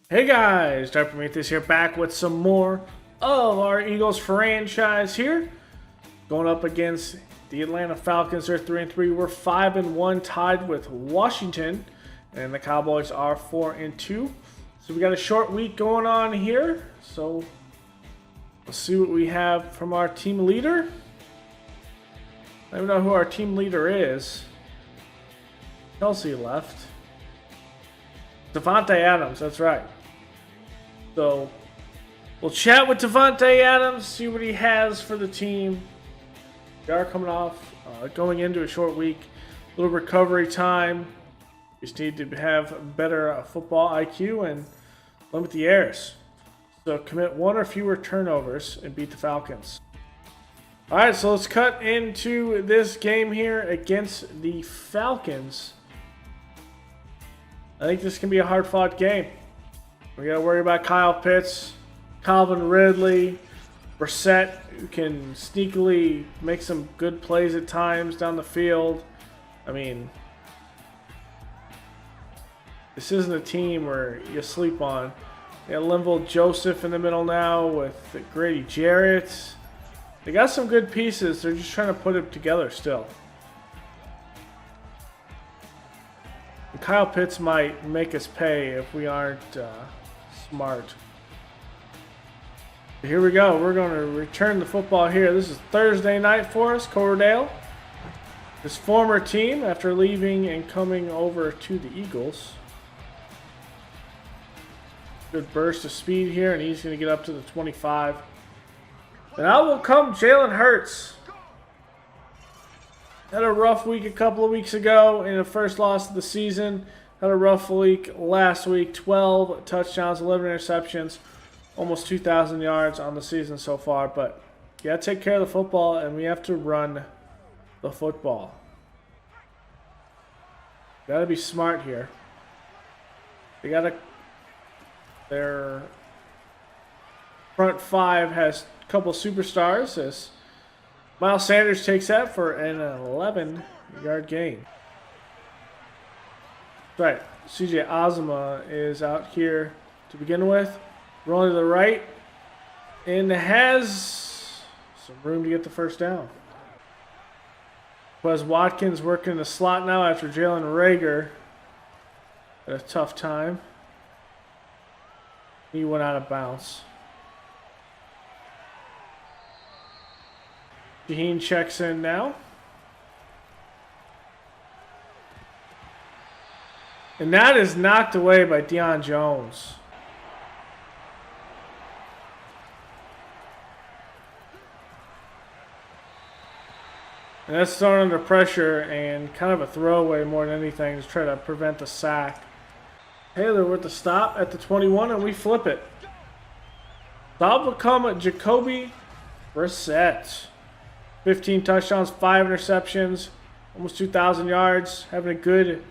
Hey guys, Dr. Prometheus here, back with some more of our Eagles franchise here. Going up against the Atlanta Falcons. They're 3-3. We're 5-1, tied with Washington, and the Cowboys are 4-2. So we got a short week going on here. So let's see what we have from our team leader. I don't know who our team leader is. Kelsey left. Devontae Adams, that's right. So we'll chat with Devontae Adams, see what he has for the team. We are coming off, going into a short week, a little recovery time. We just need to have better football IQ and limit the errors. So commit one or fewer turnovers and beat the Falcons. All right, so let's cut into this game here against the Falcons. I think this can be a hard-fought game. We got to worry about Kyle Pitts, Calvin Ridley, Brissett, who can sneakily make some good plays at times down the field. I mean, this isn't a team where you sleep on. You got Linville Joseph in the middle now with Grady Jarrett. They got some good pieces. They're just trying to put it together still. And Kyle Pitts might make us pay if we aren't smart. But here we go. We're going to return the football here. This is Thursday night for us, Cordell. His former team after leaving and coming over to the Eagles. Good burst of speed here, and he's going to get up to the 25. And out will come Jalen Hurts. Had a rough week a couple of weeks ago in the first loss of the season. Had a rough week last week. 12 touchdowns, 11 interceptions. Almost 2,000 yards on the season so far. But you got to take care of the football, and we have to run the football. Got to be smart here. They got to... Their front five has a couple superstars as Miles Sanders takes that for an 11-yard gain. Right, CJ Azuma is out here to begin with. Rolling to the right. And has some room to get the first down. Quez Watkins working in the slot now after Jalen Reagor had a tough time. He went out of bounds. Shaheen checks in now. And that is knocked away by Deion Jones. And that's thrown under pressure and kind of a throwaway more than anything to try to prevent the sack. Taylor with the stop at the 21, and we flip it. Stop will come Jacoby Brissett. 15 touchdowns, 5 interceptions, almost 2,000 yards. Having a good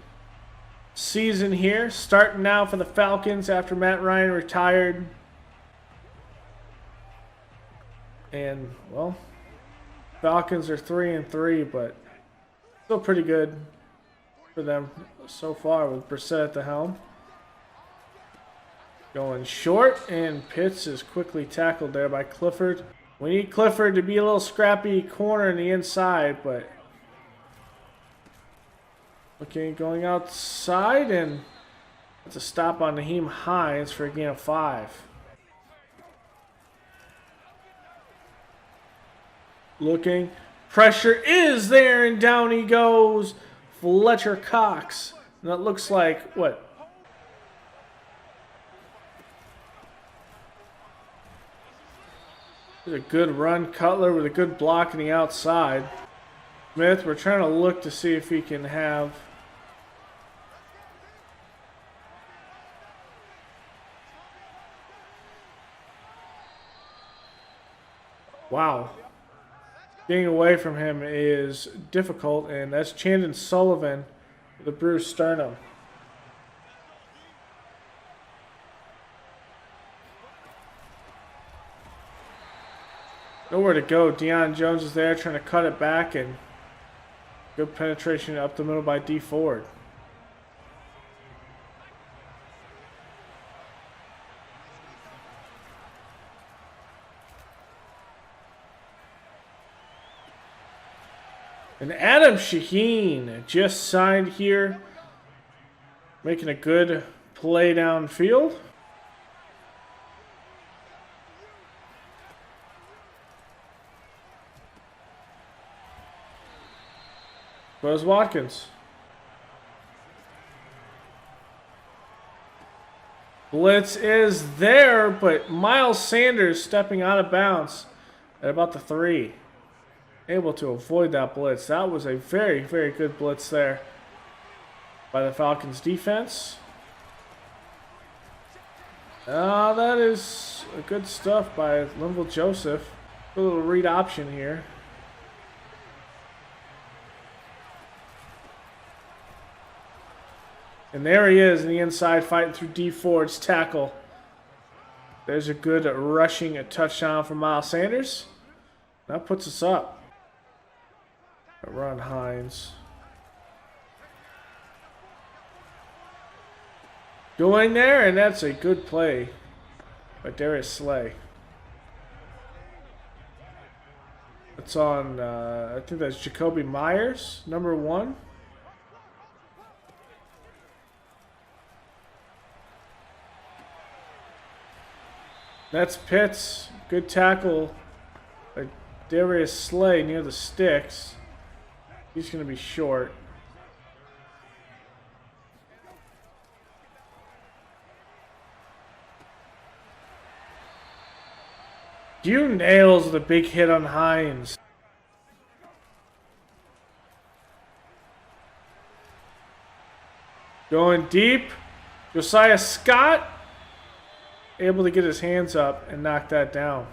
season here. Starting now for the Falcons after Matt Ryan retired. And, well, Falcons are 3-3, but still pretty good for them so far with Brissett at the helm. Going short, and Pitts is quickly tackled there by Clifford. We need Clifford to be a little scrappy corner in the inside, but okay, going outside, and that's a stop on Naheem Hines for a gain of 5. Looking, pressure is there, and down he goes. Fletcher Cox, and that looks like what? There's a good run. Cutler with a good block on the outside. Smith, we're trying to look to see if he can have... Wow. Getting away from him is difficult, and that's Chandon Sullivan with a bruised sternum. Nowhere to go. Deion Jones is there trying to cut it back, and good penetration up the middle by D Ford. And Adam Shaheen just signed here, making a good play downfield. Where's Watkins? Blitz is there, but Miles Sanders stepping out of bounds at about the 3. Able to avoid that blitz. That was a very, very good blitz there by the Falcons defense. That is good stuff by Linville Joseph. A little read option here. And there he is in the inside fighting through D Ford's tackle. There's a good rushing touchdown from Miles Sanders. That puts us up. Ron Hines. Going there, and that's a good play by Darius Slay. It's on, I think that's Jacoby Myers, number 1. That's Pitts. Good tackle by Darius Slay near the sticks. He's going to be short. Dew nails the big hit on Hines. Going deep. Josiah Scott able to get his hands up and knock that down.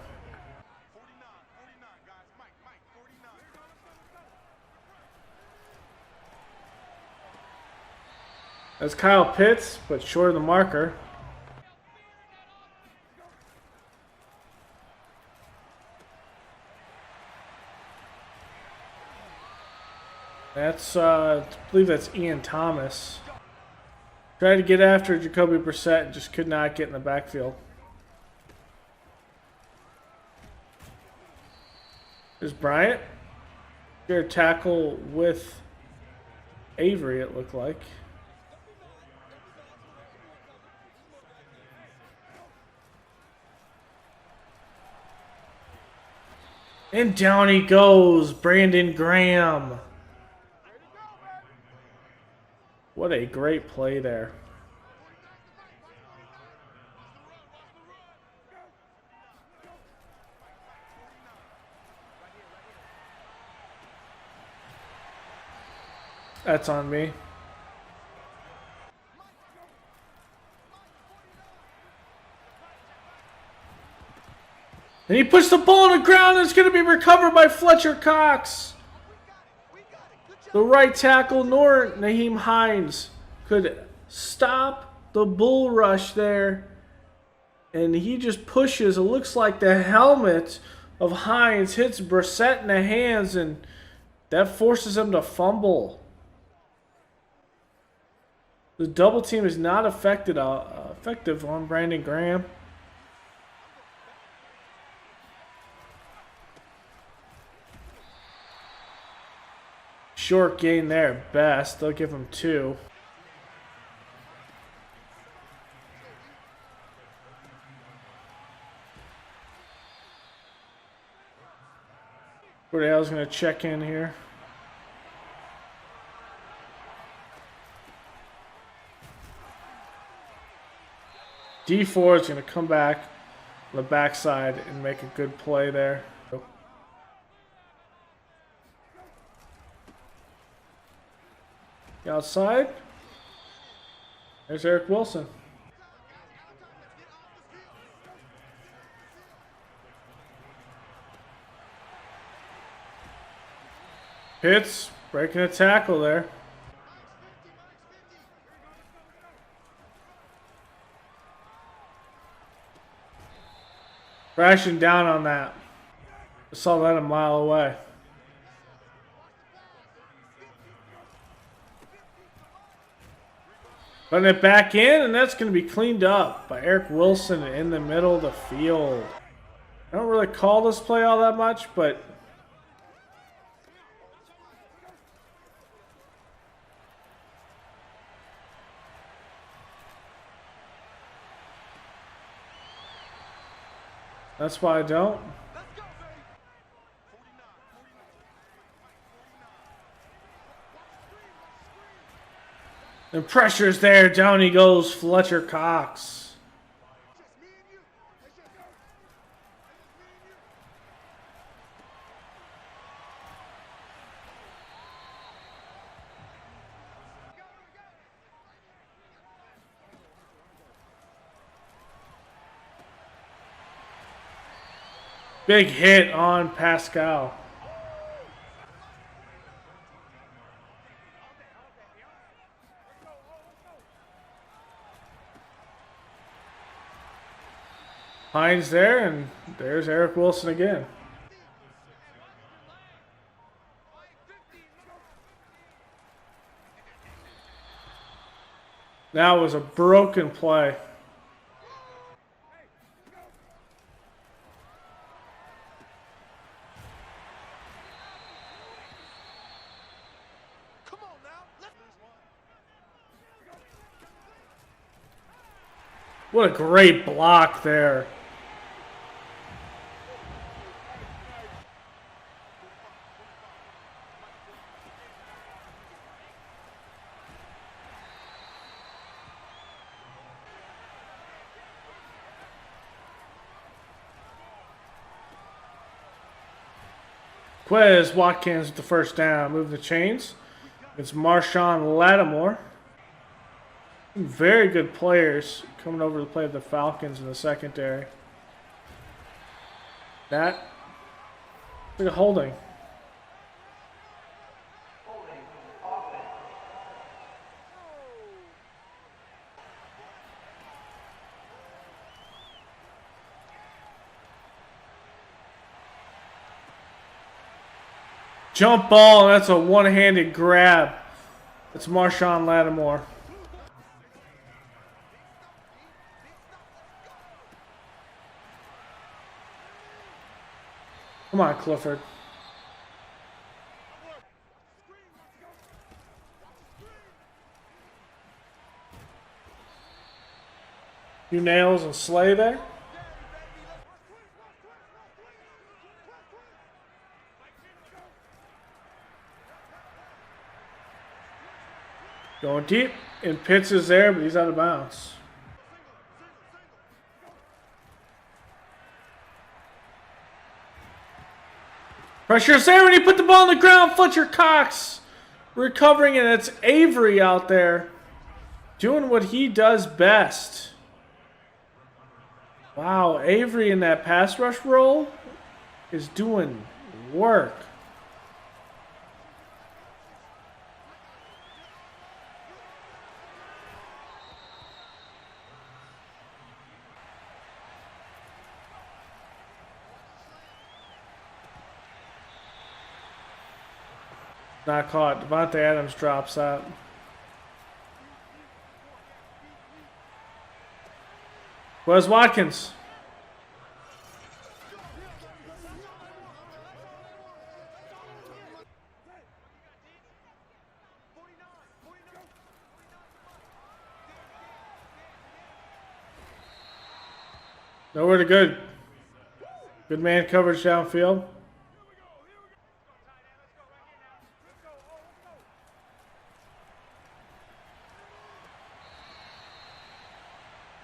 That's Kyle Pitts, but short of the marker. That's, I believe that's Ian Thomas. Tried to get after Jacoby Brissett and just could not get in the backfield. There's Bryant. Here, tackle with Avery, it looked like. And down he goes, Brandon Graham. What a great play there. That's on me. And he puts the ball on the ground and it's going to be recovered by Fletcher Cox. The right tackle, nor Naheem Hines, could stop the bull rush there. And he just pushes. It looks like the helmet of Hines hits Brissett in the hands, and that forces him to fumble. The double team is not effective on Brandon Graham. Short gain there at best. They'll give him 2. Cordell's going to check in here. D4 is going to come back on the backside and make a good play there. Outside. There's Eric Wilson. Pitts breaking a tackle there. Crashing down on that. I saw that a mile away. Putting it back in, and that's going to be cleaned up by Eric Wilson in the middle of the field. I don't really call this play all that much, but That's why I don't. And pressure's there. Down he goes, Fletcher Cox. Big hit on Pascal. Hines there, and there's Eric Wilson again. That was a broken play. What a great block there. Quez Watkins with the first down. Move the chains. It's Marshawn Lattimore. Very good players coming over to play the Falcons in the secondary. That, look at holding. Jump ball, and that's a one-handed grab. It's Marshawn Lattimore. Come on, Clifford. Few nails and Slay there. Going deep, and Pitts is there, but he's out of bounds. Pressure's there when he put the ball on the ground. Fletcher Cox recovering, and it's Avery out there doing what he does best. Wow, Avery in that pass rush role is doing work. Not caught. Devontae Adams drops that. Where's Watkins? Nowhere to good. Good man coverage downfield.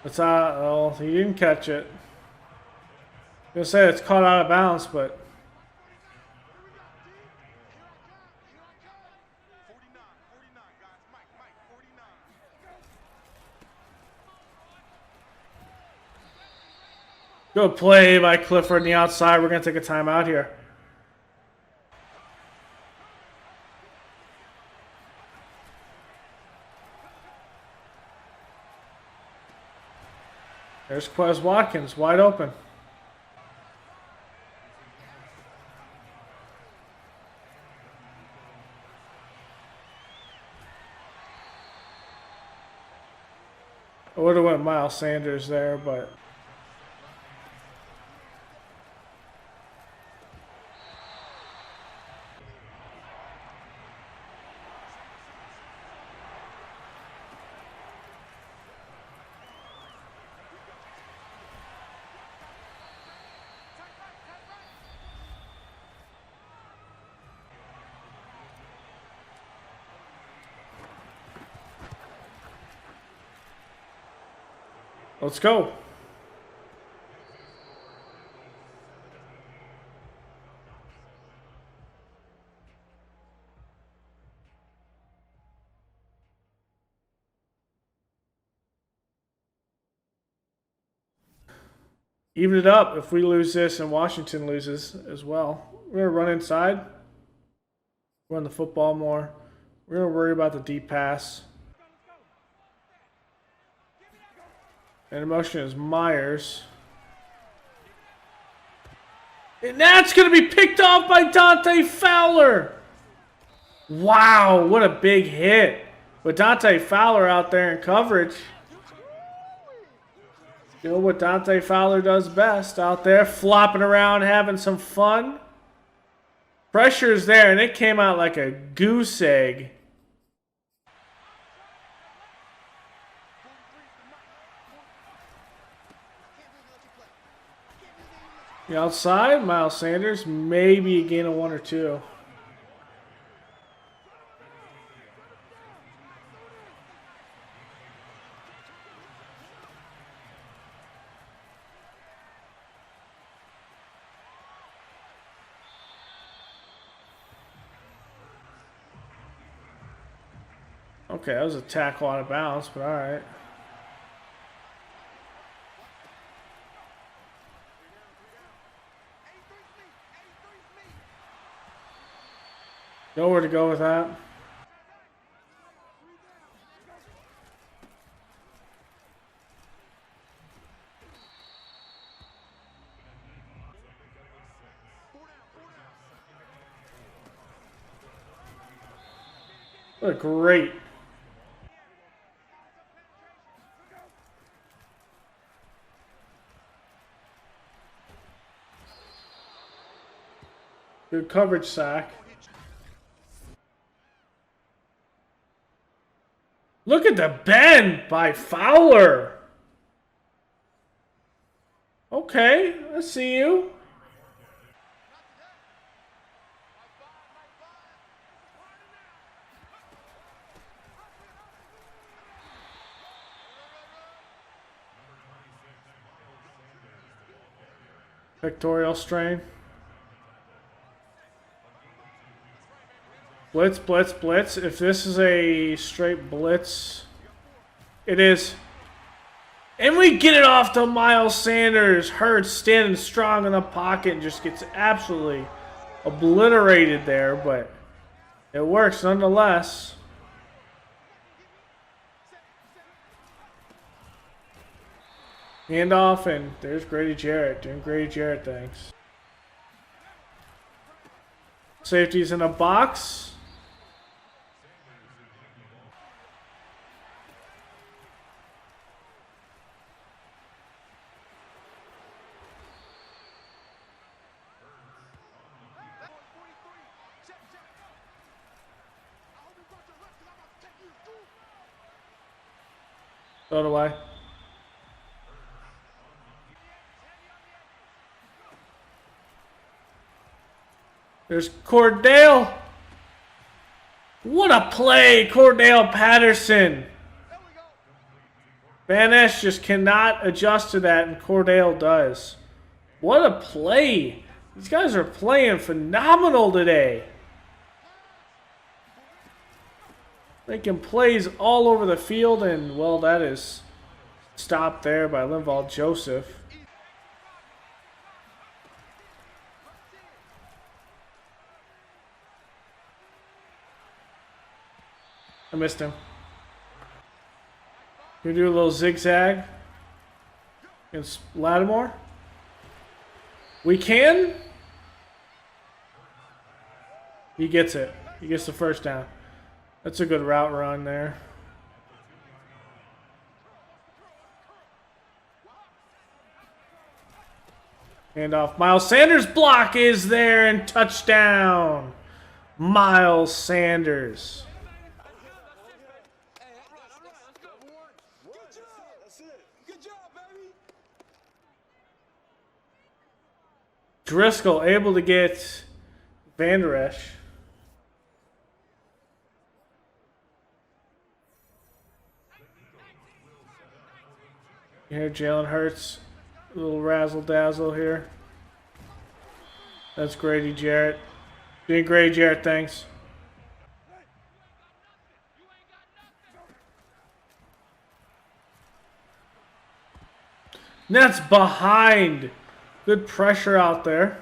It's oh, he didn't catch it. I'm gonna say it's caught out of bounds, but good play by Clifford on the outside. We're gonna take a timeout here. There's Quez Watkins, wide open. I would have went Miles Sanders there, but Let's go. Even it up if we lose this and Washington loses as well. We're going to run inside. Run the football more. We're going to worry about the deep pass. And emotion is Myers. And that's going to be picked off by Dante Fowler. Wow, what a big hit. With Dante Fowler out there in coverage. You know what Dante Fowler does best, out there flopping around, having some fun. Pressure is there, and it came out like a goose egg. The outside, Miles Sanders, maybe a gain of 1 or 2. Okay, that was a tackle out of bounds, but all right. Nowhere to go with that. What a great. Good coverage sack. Look at the bend by Fowler. Okay, I see you. Pectoral strain. Blitz, blitz, blitz. If this is a straight blitz, it is. And we get it off to Miles Sanders. Hurts standing strong in the pocket and just gets absolutely obliterated there, but it works nonetheless. Handoff, and there's Grady Jarrett doing Grady Jarrett things. Safety's in a box. So do I. There's Cordell. What a play, Cordell Patterson. Van Ness just cannot adjust to that, and Cordell does. What a play. These guys are playing phenomenal today. Making plays all over the field, and, well, that is stopped there by Linval Joseph. I missed him. Can we do a little zigzag against Lattimore? We can. He gets it. He gets the first down. That's a good route run there. Handoff. Miles Sanders' block is there, and touchdown. Miles Sanders. Driscoll able to get Van Der Esch. You hear Jalen Hurts, a little razzle dazzle here. That's Grady Jarrett. Doing Grady Jarrett, thanks. That's behind. Good pressure out there.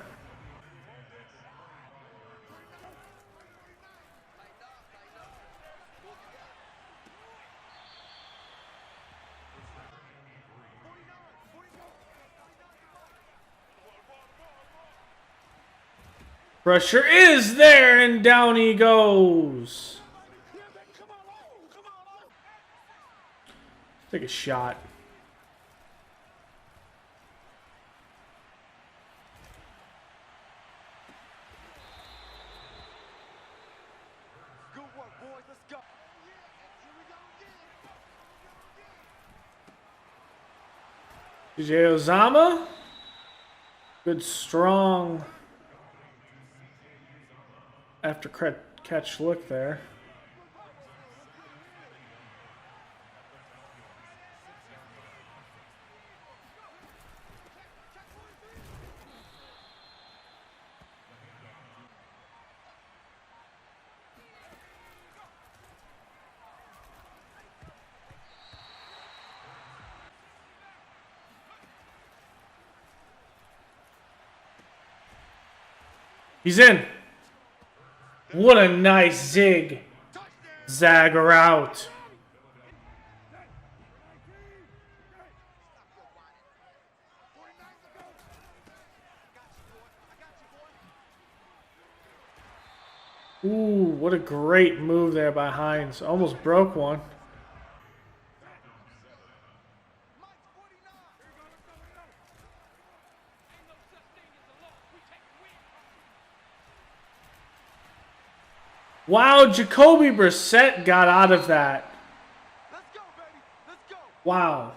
Pressure is there, and down he goes. Take a shot. DJ Ozama. Good strong after catch look there. He's in. What a nice zig. Zagger out. Ooh, what a great move there by Hines. Almost broke one. Wow, Jacoby Brissett got out of that. Wow.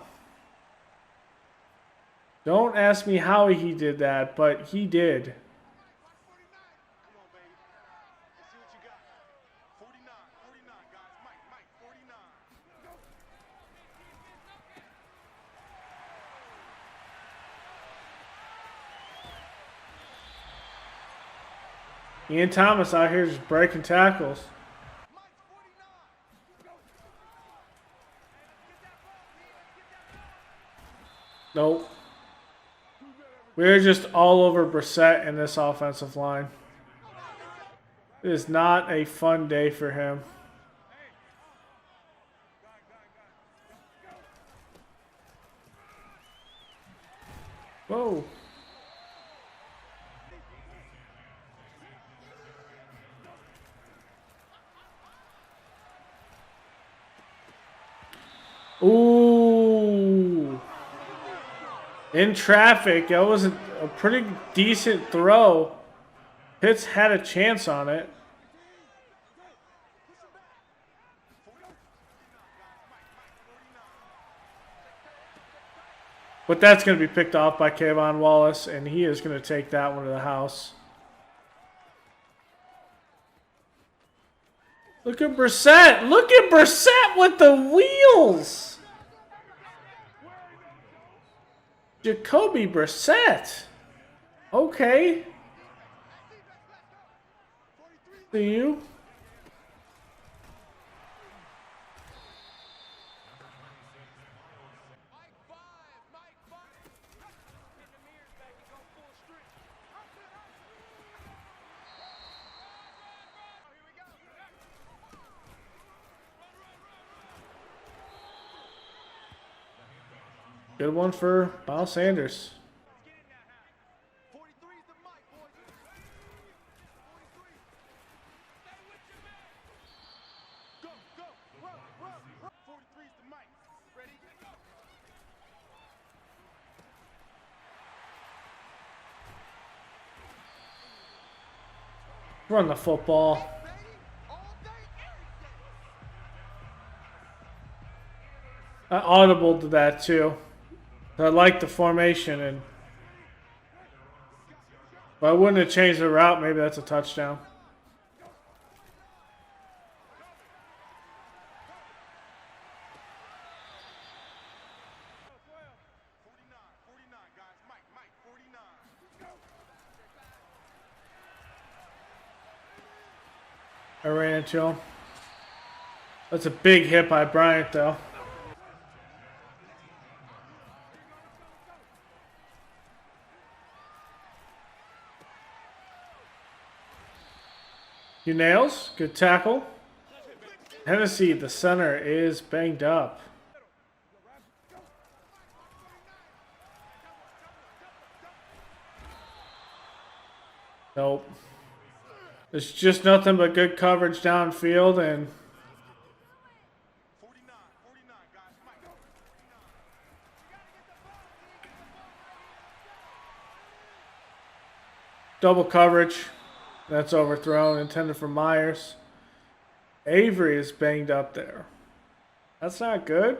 Don't ask me how he did that, but he did. Ian Thomas out here just breaking tackles. Nope. We're just all over Brissett in this offensive line. It is not a fun day for him. Whoa. Ooh. In traffic, that was a pretty decent throw. Pitts had a chance on it. But that's going to be picked off by Kayvon Wallace, and he is going to take that one to the house. Look at Brissett. Look at Brissett with the wheels. Jacoby Brissett. Okay. See you. Good one for Miles Sanders. Run the football. I audibled to that too. I like the formation, and if I wouldn't have changed the route, maybe that's a touchdown. I ran into him. That's a big hit by Bryant, though. Few nails. Good tackle. Hennessy, the center, is banged up. Nope. It's just nothing but good coverage downfield and double coverage. That's overthrown, intended for Myers. Avery is banged up there. That's not good.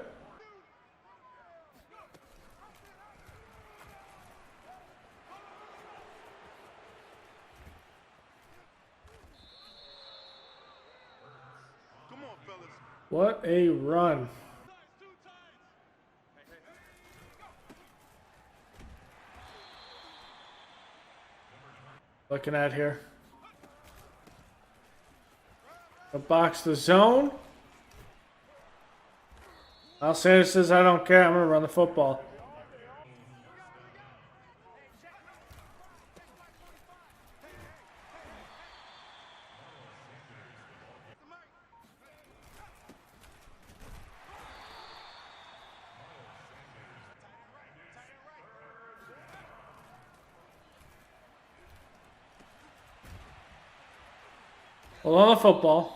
What a run. Looking at here. Box the zone. Sanders says, I don't care. I'm going to run the football. Hold on the football.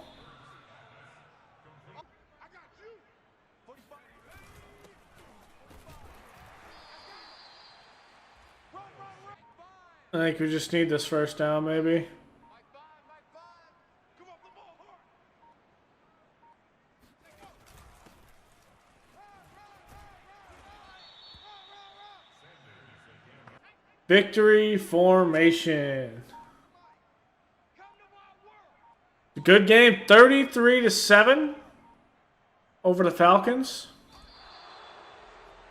I think we just need this first down, maybe. Victory formation. Good game, 33-7 over the Falcons.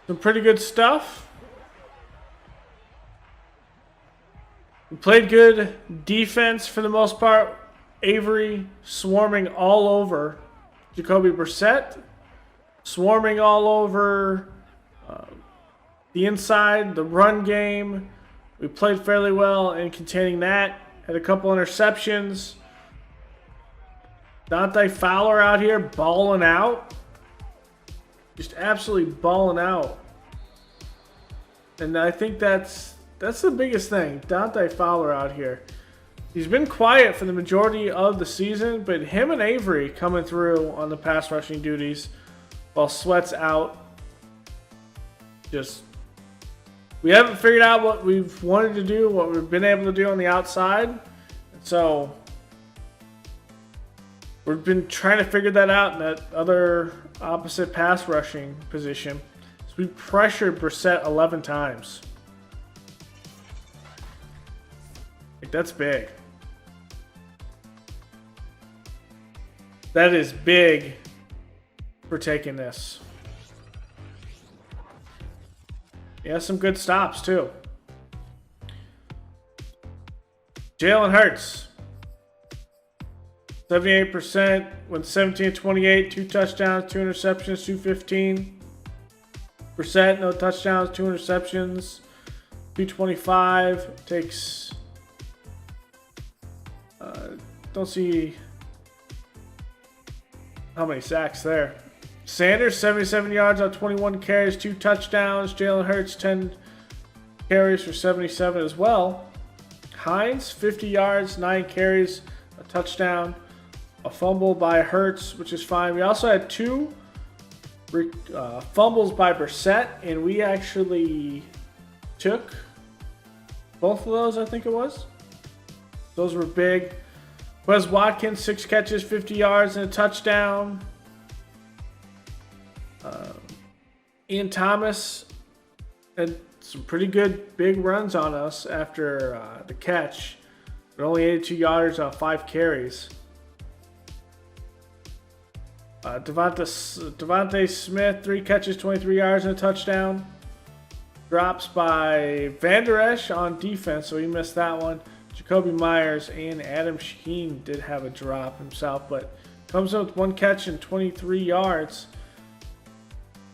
Some pretty good stuff. We played good defense for the most part. Avery swarming all over Jacoby Brissett. Swarming all over the inside, the run game. We played fairly well in containing that. Had a couple interceptions. Dante Fowler out here balling out. Just absolutely balling out. And I think that's the biggest thing. Dante Fowler out here. He's been quiet for the majority of the season, but him and Avery coming through on the pass rushing duties while Sweat's out. Just, we haven't figured out what we've wanted to do, what we've been able to do on the outside. So we've been trying to figure that out in that other opposite pass rushing position. So we pressured Brissett 11 times. Like, that's big. That is big for taking this. Yeah, some good stops too. Jalen Hurts. 78%, went 17-28, 2 touchdowns, 2 interceptions, 215. Brissett, no touchdowns, 2 interceptions, 225. Takes, don't see how many sacks there. Sanders, 77 yards on 21 carries, 2 touchdowns. Jalen Hurts, 10 carries for 77 as well. Hines, 50 yards, 9 carries, a touchdown. A fumble by Hurts, which is fine. We also had 2 fumbles by Brissett, and we actually took both of those, I think it was. Those were big. Wes Watkins, 6 catches, 50 yards, and a touchdown. Ian Thomas had some pretty good big runs on us after the catch, but only 82 yards on 5 carries. Devontae Smith, 3 catches, 23 yards, and a touchdown. Drops by Van Der Esch on defense, so he missed that one. Jacoby Myers and Adam Shaheen did have a drop himself, but comes in with 1 catch and 23 yards.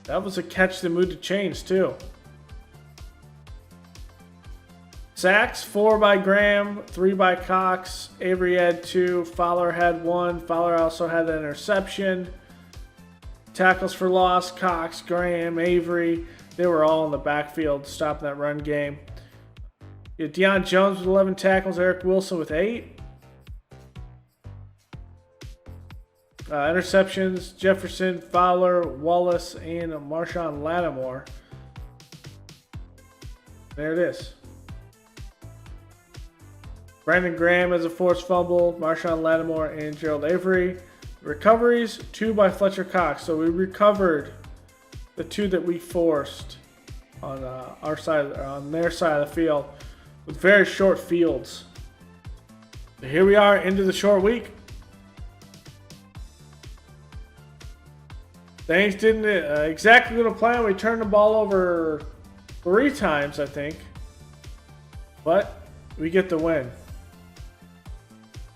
That was a catch that moved to chains too. Sacks, 4 by Graham, 3 by Cox. Avery had 2. Fowler had 1. Fowler also had an interception. Tackles for loss, Cox, Graham, Avery. They were all in the backfield stopping that run game. You had Deion Jones with 11 tackles. Eric Wilson with 8. Interceptions, Jefferson, Fowler, Wallace, and Marshawn Lattimore. There it is. Brandon Graham has a forced fumble, Marshawn Lattimore and Gerald Avery. Recoveries, 2 by Fletcher Cox. So we recovered the 2 that we forced on our side, on their side of the field, with very short fields. So here we are into the short week. Things didn't exactly go to plan. We turned the ball over 3 times, I think, but we get the win.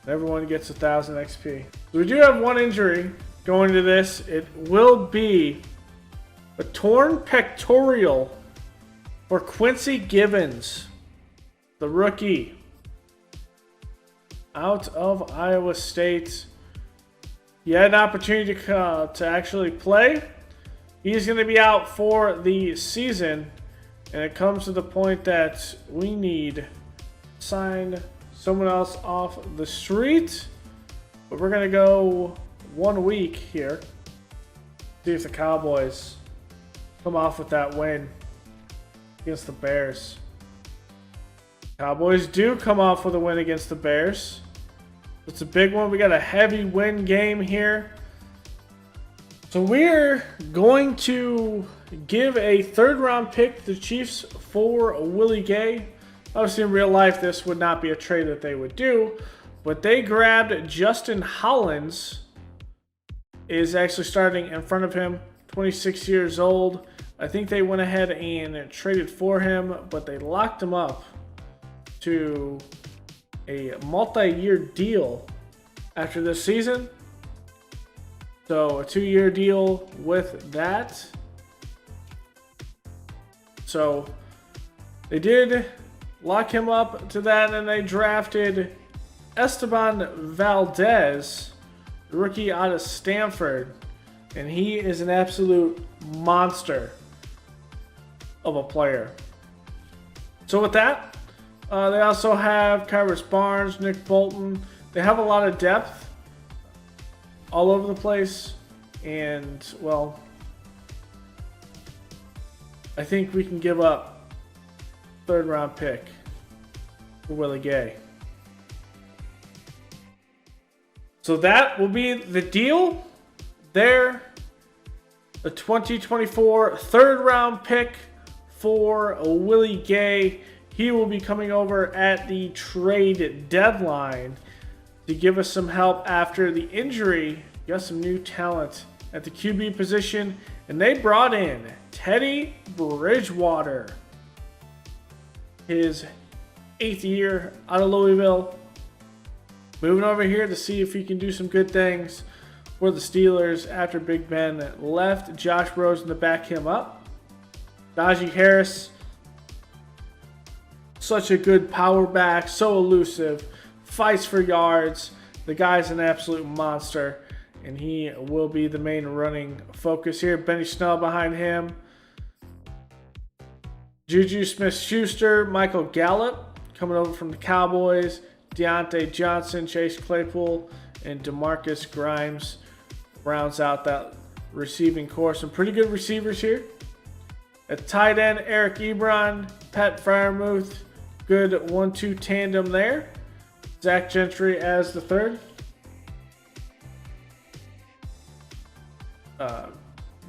Everyone gets 1,000 XP. So we do have 1 injury going into this. It will be a torn pectoral for Quincy Givens, the rookie, out of Iowa State. He had an opportunity to actually play. He's going to be out for the season, and it comes to the point that we need to sign someone else off the street. But we're going to go 1 week here. See if the Cowboys come off with that win against the Bears. Cowboys do come off with a win against the Bears. It's a big one. We got a heavy win game here. So we're going to give a 3rd round pick to the Chiefs for Willie Gay. Obviously, in real life, this would not be a trade that they would do, but they grabbed Justin Hollins, is actually starting in front of him, 26 years old. I think they went ahead and traded for him, but they locked him up to a multi-year deal after this season. So a 2-year deal with that. So they did lock him up to that, and they drafted Esteban Valdez, rookie out of Stanford, and he is an absolute monster of a player. So with that, they also have Kyrus Barnes, Nick Bolton. They have a lot of depth all over the place, and well, I think we can give up 3rd round pick for Willie Gay. So that will be the deal there. The 2024 3rd round pick for Willie Gay. He will be coming over at the trade deadline to give us some help after the injury. Got some new talent at the QB position, and they brought in Teddy Bridgewater, his 8th year out of Louisville. Moving over here to see if he can do some good things for the Steelers after Big Ben left. Josh Rosen to back him up. Najee Harris, such a good power back, so elusive, fights for yards. The guy's an absolute monster, and he will be the main running focus here. Benny Snell behind him. Juju Smith-Schuster, Michael Gallup coming over from the Cowboys. Deontay Johnson, Chase Claypool, and DeMarcus Grimes rounds out that receiving core. Some pretty good receivers here. At tight end, Eric Ebron, Pat Freiermuth. Good 1-2 tandem there. Zach Gentry as the 3rd.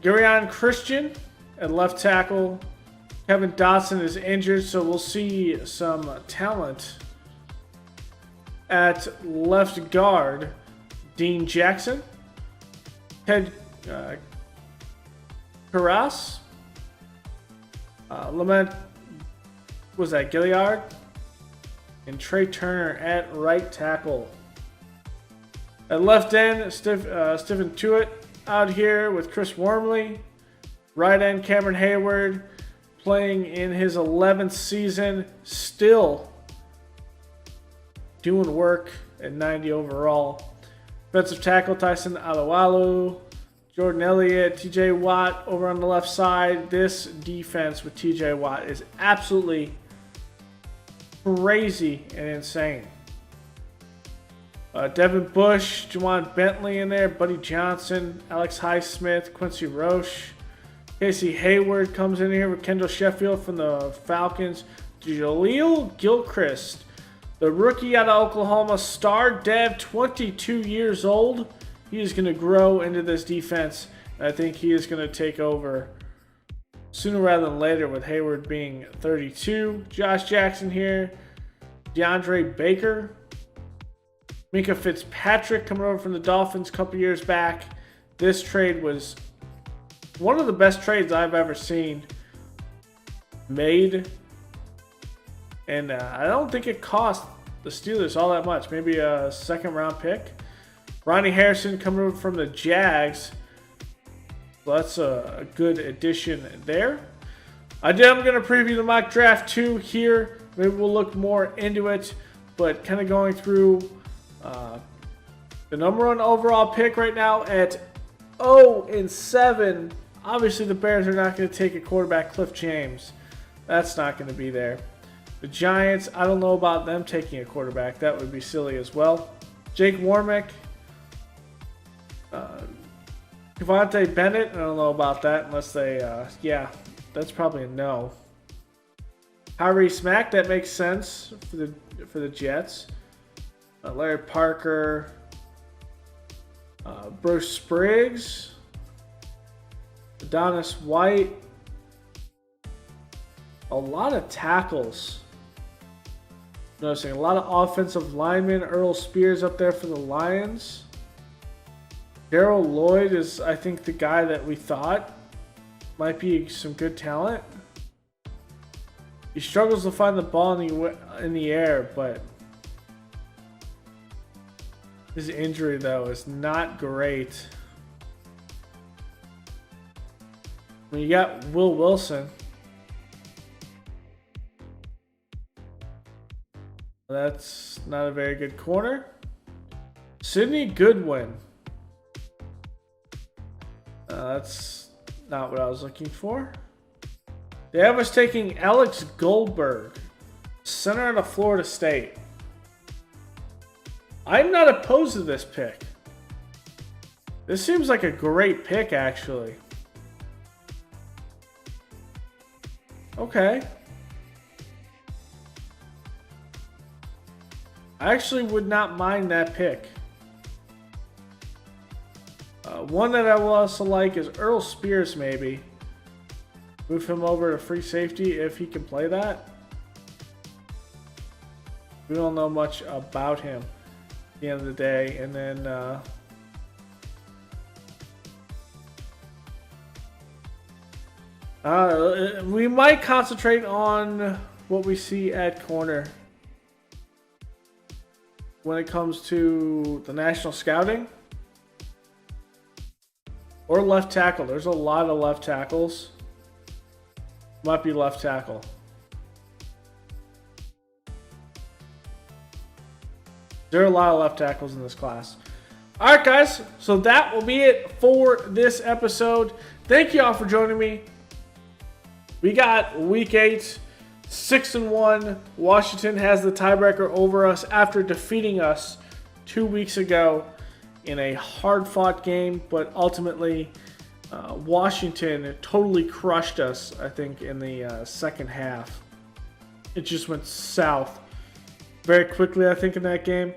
Gurion Christian at left tackle. Kevin Dotson is injured, so we'll see some talent at left guard. Dean Jackson. Ted Karras. Lament, was that Gilliard? and Trey Turner at right tackle. At left end, Stephen Tuitt out here with Chris Wormley. Right end, Cameron Hayward playing in his 11th season, still doing work at 90 overall. Defensive tackle, Tyson Alualu. Jordan Elliott, TJ Watt over on the left side. This defense with TJ Watt is absolutely crazy and insane. Devin Bush, Juwan Bentley in there, Buddy Johnson, Alex Highsmith, Quincy Roche. Casey Hayward comes in here with Kendall Sheffield from the Falcons. Jaleel Gilchrist, the rookie out of Oklahoma, star dev, 22 years old. He is going to grow into this defense. I think he is going to take over sooner rather than later with Hayward being 32. Josh Jackson here. DeAndre Baker. Minka Fitzpatrick coming over from the Dolphins a couple years back. This trade was one of the best trades I've ever seen made. And I don't think it cost the Steelers all that much. Maybe a second round pick. Ronnie Harrison coming over from the Jags. So that's a good addition there. I'm going to preview the mock draft 2 here. Maybe we'll look more into it. But kind of going through the number 1 overall pick right now at 0-7. Obviously, the Bears are not going to take a quarterback, Cliff James. That's not going to be there. The Giants, I don't know about them taking a quarterback. That would be silly as well. Jake Warmick. Devontae Bennett, I don't know about that unless they, yeah, that's probably a no. Harry Smack, that makes sense for the Jets. Larry Parker, Bruce Spriggs, Adonis White. A lot of tackles. Noticing a lot of offensive linemen. Earl Spears up there for the Lions. Darryl Lloyd is, I think, the guy that we thought might be some good talent. He struggles to find the ball in the air, but his injury, though, is not great. When you got Will Wilson, that's not a very good corner. Sidney Goodwin. That's not what I was looking for. They have us taking Alex Goldberg, center out of Florida State. I'm not opposed to this pick. This seems like a great pick, actually. Okay. I actually would not mind that pick. One that I will also like is Earl Spears, maybe. Move him over to free safety if he can play that. We don't know much about him at the end of the day. And then we might concentrate on what we see at corner when it comes to the national scouting. Or left tackle. There's a lot of left tackles. Might be left tackle. There are a lot of left tackles in this class. All right, guys. So that will be it for this episode. Thank you all for joining me. We got Week 8, 6-1. Washington has the tiebreaker over us after defeating us 2 weeks ago in a hard-fought game, but ultimately Washington totally crushed us, I think, in the second half. It just went south very quickly, I think, in that game.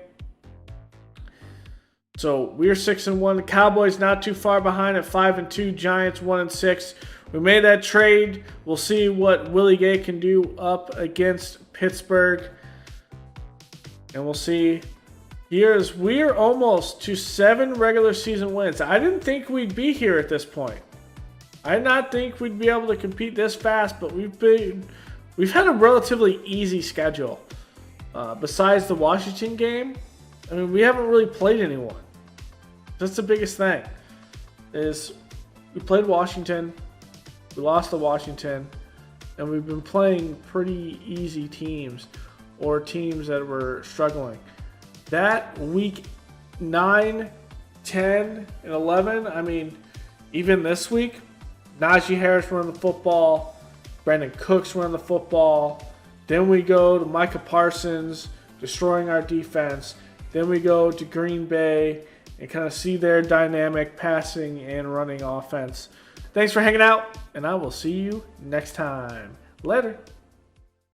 So we're 6-1. The Cowboys not too far behind at 5-2. Giants 1-6. We made that trade. We'll see what Willie Gay can do up against Pittsburgh. And we'll see. We're almost to 7 regular season wins. I didn't think we'd be here at this point. I did not think we'd be able to compete this fast, but we've had a relatively easy schedule. Besides the Washington game, I mean, we haven't really played anyone. That's the biggest thing. Is we played Washington, we lost to Washington, and we've been playing pretty easy teams or teams that were struggling. That week 9, 10, and 11, I mean, even this week, Najee Harris running the football, Brandon Cooks running the football. Then we go to Micah Parsons destroying our defense. Then we go to Green Bay and kind of see their dynamic passing and running offense. Thanks for hanging out, and I will see you next time. Later.